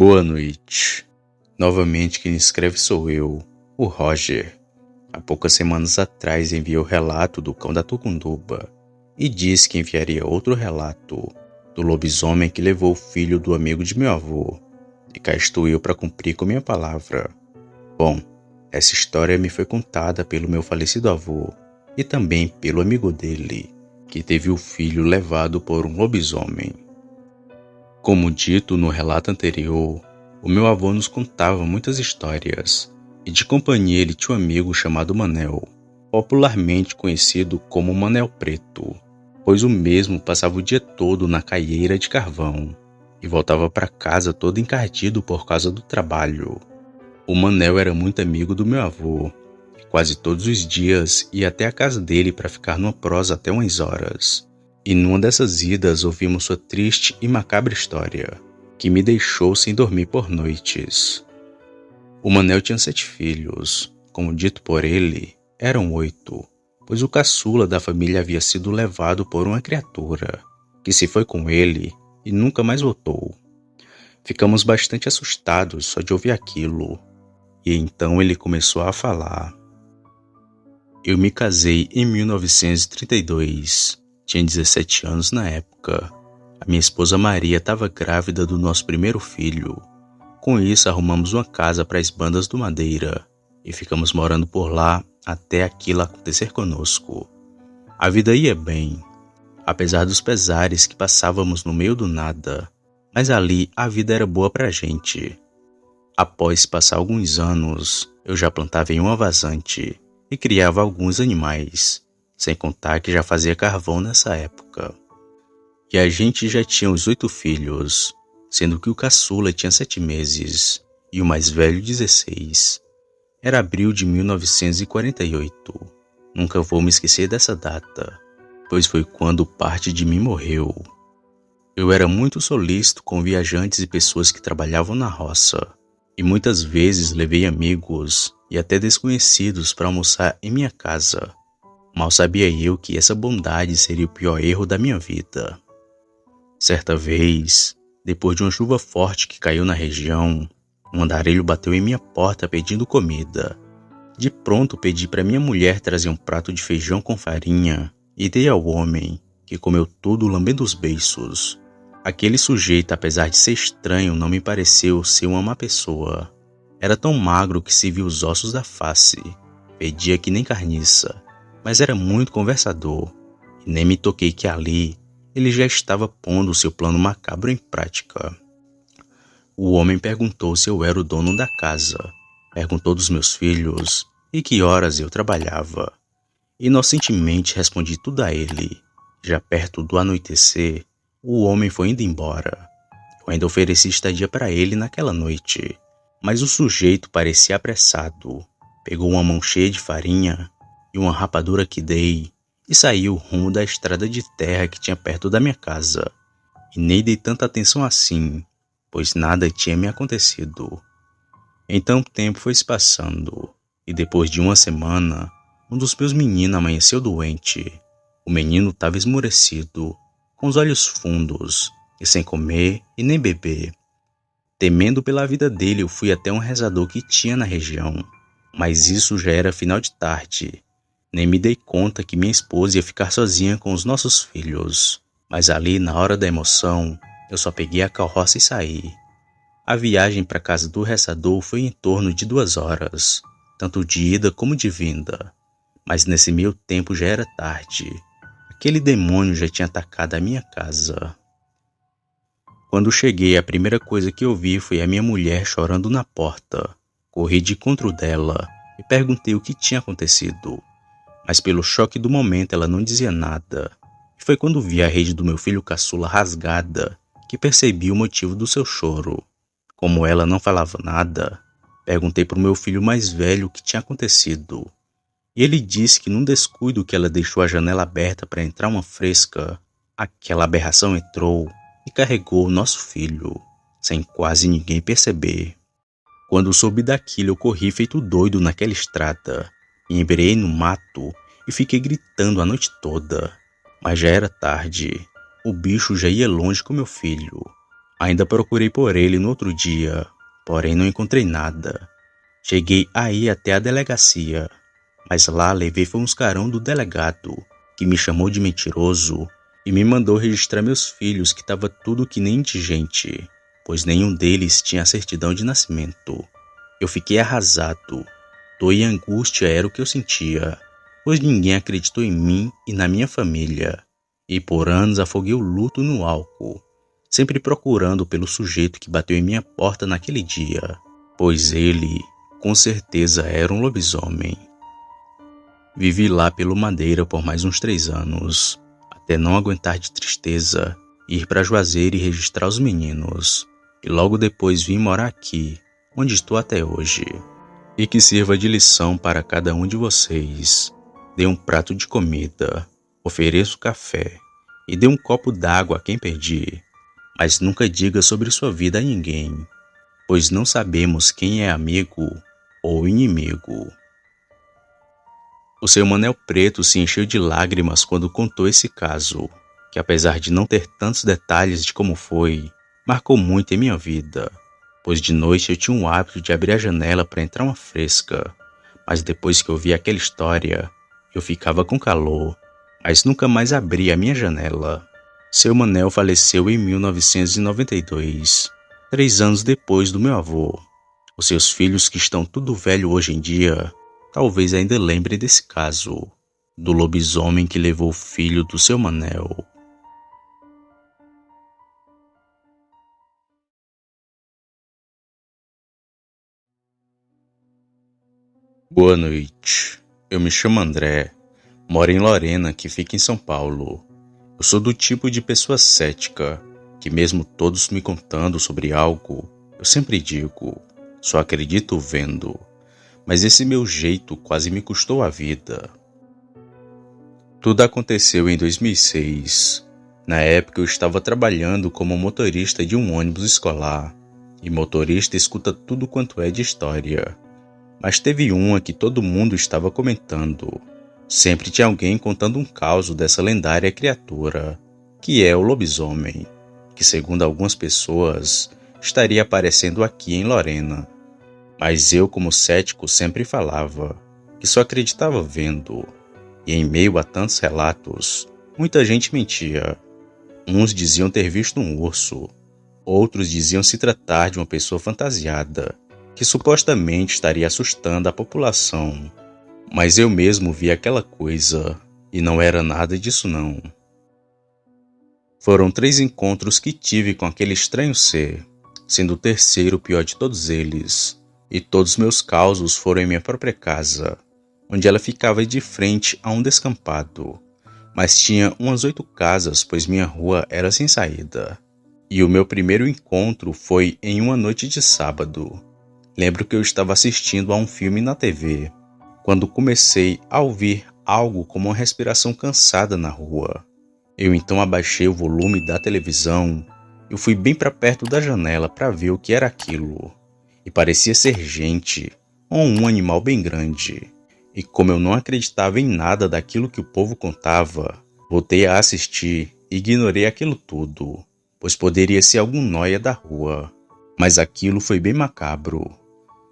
Boa noite. Novamente quem escreve sou eu, o Roger. Há poucas semanas atrás enviei o relato do cão da Tucunduba e disse que enviaria outro relato do lobisomem que levou o filho do amigo de meu avô. E cá estou eu para cumprir com minha palavra. Bom, essa história me foi contada pelo meu falecido avô e também pelo amigo dele, que teve o filho levado por um lobisomem. Como dito no relato anterior, o meu avô nos contava muitas histórias, e de companhia ele tinha um amigo chamado Manel, popularmente conhecido como Manel Preto, pois o mesmo passava o dia todo na caieira de carvão, e voltava para casa todo encardido por causa do trabalho. O Manel era muito amigo do meu avô, e quase todos os dias ia até a casa dele para ficar numa prosa até umas horas. E numa dessas idas ouvimos sua triste e macabra história, que me deixou sem dormir por noites. O Manel tinha 7 filhos, como dito por ele, eram 8, pois o caçula da família havia sido levado por uma criatura, que se foi com ele e nunca mais voltou. Ficamos bastante assustados só de ouvir aquilo, e então ele começou a falar. Eu me casei em 1932. Tinha 17 anos na época. A minha esposa Maria estava grávida do nosso primeiro filho. Com isso, arrumamos uma casa para as bandas do Madeira e ficamos morando por lá até aquilo acontecer conosco. A vida ia bem, apesar dos pesares que passávamos no meio do nada, mas ali a vida era boa para a gente. Após passar alguns anos, eu já plantava em uma vazante e criava alguns animais. Sem contar que já fazia carvão nessa época. E a gente já tinha os 8 filhos, sendo que o caçula tinha 7 meses e o mais velho 16. Era abril de 1948. Nunca vou me esquecer dessa data, pois foi quando parte de mim morreu. Eu era muito solícito com viajantes e pessoas que trabalhavam na roça, e muitas vezes levei amigos e até desconhecidos para almoçar em minha casa. Mal sabia eu que essa bondade seria o pior erro da minha vida. Certa vez, depois de uma chuva forte que caiu na região, um andarilho bateu em minha porta pedindo comida. De pronto pedi para minha mulher trazer um prato de feijão com farinha e dei ao homem, que comeu tudo lambendo os beiços. Aquele sujeito, apesar de ser estranho, não me pareceu ser uma má pessoa. Era tão magro que se viu os ossos da face, pedia que nem carniça. Mas era muito conversador, e nem me toquei que ali ele já estava pondo o seu plano macabro em prática. O homem perguntou se eu era o dono da casa, perguntou dos meus filhos e que horas eu trabalhava. Inocentemente respondi tudo a ele. Já perto do anoitecer, o homem foi indo embora. Eu ainda ofereci estadia para ele naquela noite, mas o sujeito parecia apressado. Pegou uma mão cheia de farinha e uma rapadura que dei, e saiu rumo da estrada de terra que tinha perto da minha casa. E nem dei tanta atenção assim, pois nada tinha me acontecido. Então o tempo foi se passando, e depois de uma semana, um dos meus meninos amanheceu doente. O menino estava esmurecido, com os olhos fundos, e sem comer e nem beber. Temendo pela vida dele, eu fui até um rezador que tinha na região, mas isso já era final de tarde. Nem me dei conta que minha esposa ia ficar sozinha com os nossos filhos. Mas ali, na hora da emoção, eu só peguei a carroça e saí. A viagem para a casa do rezador foi em torno de 2 horas, tanto de ida como de vinda. Mas nesse meio tempo já era tarde. Aquele demônio já tinha atacado a minha casa. Quando cheguei, a primeira coisa que eu vi foi a minha mulher chorando na porta. Corri de encontro dela e perguntei o que tinha acontecido. Mas pelo choque do momento ela não dizia nada. E foi quando vi a rede do meu filho caçula rasgada que percebi o motivo do seu choro. Como ela não falava nada, perguntei para o meu filho mais velho o que tinha acontecido. E ele disse que num descuido que ela deixou a janela aberta para entrar uma fresca, aquela aberração entrou e carregou o nosso filho, sem quase ninguém perceber. Quando soube daquilo eu corri feito doido naquela estrada. Embreei no mato e fiquei gritando a noite toda. Mas já era tarde. O bicho já ia longe com meu filho. Ainda procurei por ele no outro dia, porém não encontrei nada. Cheguei a ir até a delegacia, mas lá levei foi uns carão do delegado, que me chamou de mentiroso e me mandou registrar meus filhos, que estava tudo que nem indigente, pois nenhum deles tinha certidão de nascimento. Eu fiquei arrasado. Dor e angústia era o que eu sentia, pois ninguém acreditou em mim e na minha família. E por anos afoguei o luto no álcool, sempre procurando pelo sujeito que bateu em minha porta naquele dia, pois ele, com certeza, era um lobisomem. Vivi lá pelo Madeira por mais uns 3 anos, até não aguentar de tristeza, ir para Juazeiro e registrar os meninos. E logo depois vim morar aqui, onde estou até hoje. E que sirva de lição para cada um de vocês. Dê um prato de comida, ofereço café e dê um copo d'água a quem pedir. Mas nunca diga sobre sua vida a ninguém, pois não sabemos quem é amigo ou inimigo. O seu Manel Preto se encheu de lágrimas quando contou esse caso, que apesar de não ter tantos detalhes de como foi, marcou muito em minha vida, pois de noite eu tinha um hábito de abrir a janela para entrar uma fresca, mas depois que eu vi aquela história, eu ficava com calor, mas nunca mais abri a minha janela. Seu Manel faleceu em 1992, 3 anos depois do meu avô. Os seus filhos, que estão tudo velho hoje em dia, talvez ainda lembrem desse caso, do lobisomem que levou o filho do seu Manel. Boa noite. Eu me chamo André, moro em Lorena, que fica em São Paulo. Eu sou do tipo de pessoa cética, que mesmo todos me contando sobre algo, eu sempre digo, só acredito vendo. Mas esse meu jeito quase me custou a vida. Tudo aconteceu em 2006. Na época eu estava trabalhando como motorista de um ônibus escolar, e motorista escuta tudo quanto é de história. Mas teve uma que todo mundo estava comentando. Sempre tinha alguém contando um caos dessa lendária criatura, que é o lobisomem, que segundo algumas pessoas, estaria aparecendo aqui em Lorena. Mas eu, como cético, sempre falava que só acreditava vendo. E em meio a tantos relatos, muita gente mentia. Uns diziam ter visto um urso, outros diziam se tratar de uma pessoa fantasiada, que supostamente estaria assustando a população. Mas eu mesmo vi aquela coisa, e não era nada disso não. Foram 3 encontros que tive com aquele estranho ser, sendo o terceiro o pior de todos eles, e todos meus causos foram em minha própria casa, onde ela ficava de frente a um descampado, mas tinha umas 8 casas, pois minha rua era sem saída. E o meu primeiro encontro foi em uma noite de sábado. Lembro que eu estava assistindo a um filme na TV, quando comecei a ouvir algo como uma respiração cansada na rua. Eu então abaixei o volume da televisão e fui bem para perto da janela para ver o que era aquilo. E parecia ser gente, ou um animal bem grande. E como eu não acreditava em nada daquilo que o povo contava, voltei a assistir e ignorei aquilo tudo, pois poderia ser algum nóia da rua. Mas aquilo foi bem macabro.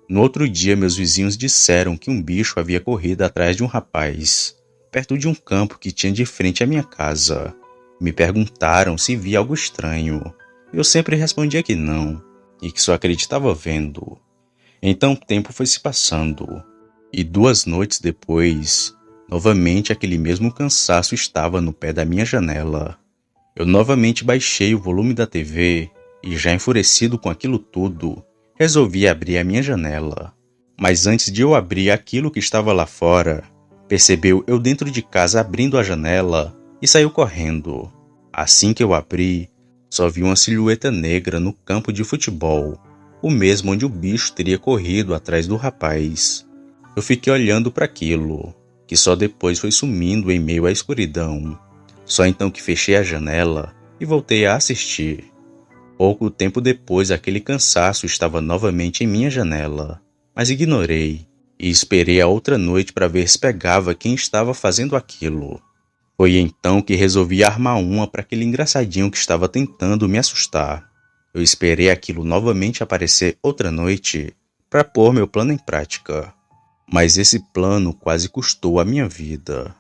No outro dia, meus vizinhos disseram que um bicho havia corrido atrás de um rapaz, perto de um campo que tinha de frente à minha casa. Me perguntaram se via algo estranho. Eu sempre respondia que não, e que só acreditava vendo. Então o tempo foi se passando, e 2 noites depois, novamente aquele mesmo cansaço estava no pé da minha janela. Eu novamente baixei o volume da TV, e já enfurecido com aquilo tudo, resolvi abrir a minha janela. Mas antes de eu abrir aquilo que estava lá fora, percebeu eu dentro de casa abrindo a janela e saiu correndo. Assim que eu abri, só vi uma silhueta negra no campo de futebol, o mesmo onde o bicho teria corrido atrás do rapaz. Eu fiquei olhando para aquilo, que só depois foi sumindo em meio à escuridão. Só então que fechei a janela e voltei a assistir. Pouco tempo depois, aquele cansaço estava novamente em minha janela, mas ignorei e esperei a outra noite para ver se pegava quem estava fazendo aquilo. Foi então que resolvi armar uma para aquele engraçadinho que estava tentando me assustar. Eu esperei aquilo novamente aparecer outra noite para pôr meu plano em prática. Mas esse plano quase custou a minha vida.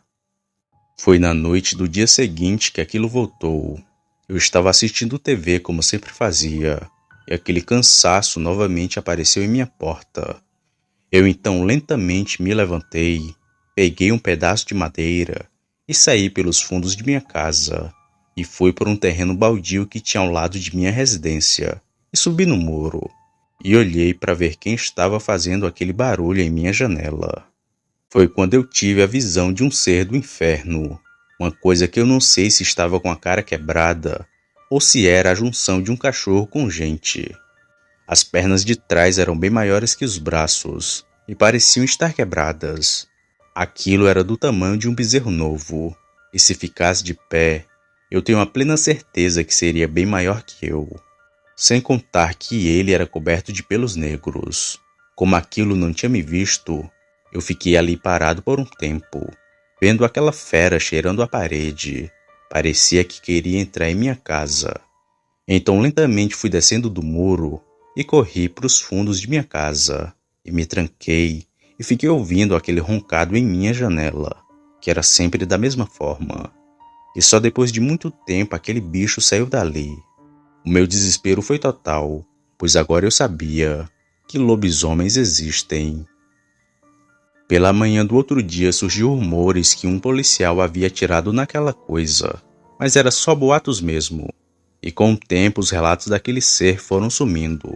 Foi na noite do dia seguinte que aquilo voltou. Eu estava assistindo TV como sempre fazia, e aquele cansaço novamente apareceu em minha porta. Eu então lentamente me levantei, peguei um pedaço de madeira e saí pelos fundos de minha casa, e fui por um terreno baldio que tinha ao lado de minha residência, e subi no muro, e olhei para ver quem estava fazendo aquele barulho em minha janela. Foi quando eu tive a visão de um ser do inferno, uma coisa que eu não sei se estava com a cara quebrada ou se era a junção de um cachorro com gente. As pernas de trás eram bem maiores que os braços e pareciam estar quebradas. Aquilo era do tamanho de um bezerro novo, e se ficasse de pé, eu tenho a plena certeza que seria bem maior que eu. Sem contar que ele era coberto de pelos negros. Como aquilo não tinha me visto, eu fiquei ali parado por um tempo, vendo aquela fera cheirando a parede. Parecia que queria entrar em minha casa. Então lentamente fui descendo do muro e corri para os fundos de minha casa, e me tranquei e fiquei ouvindo aquele roncado em minha janela, que era sempre da mesma forma. E só depois de muito tempo aquele bicho saiu dali. O meu desespero foi total, pois agora eu sabia que lobisomens existem. Pela manhã do outro dia surgiu rumores que um policial havia atirado naquela coisa, mas era só boatos mesmo. E com o tempo os relatos daquele ser foram sumindo,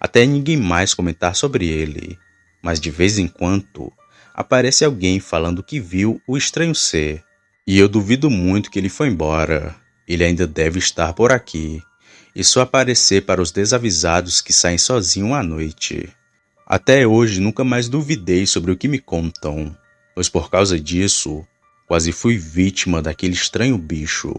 até ninguém mais comentar sobre ele. Mas de vez em quando aparece alguém falando que viu o estranho ser. E eu duvido muito que ele foi embora. Ele ainda deve estar por aqui, e só aparecer para os desavisados que saem sozinhos à noite. Até hoje nunca mais duvidei sobre o que me contam, pois por causa disso quase fui vítima daquele estranho bicho.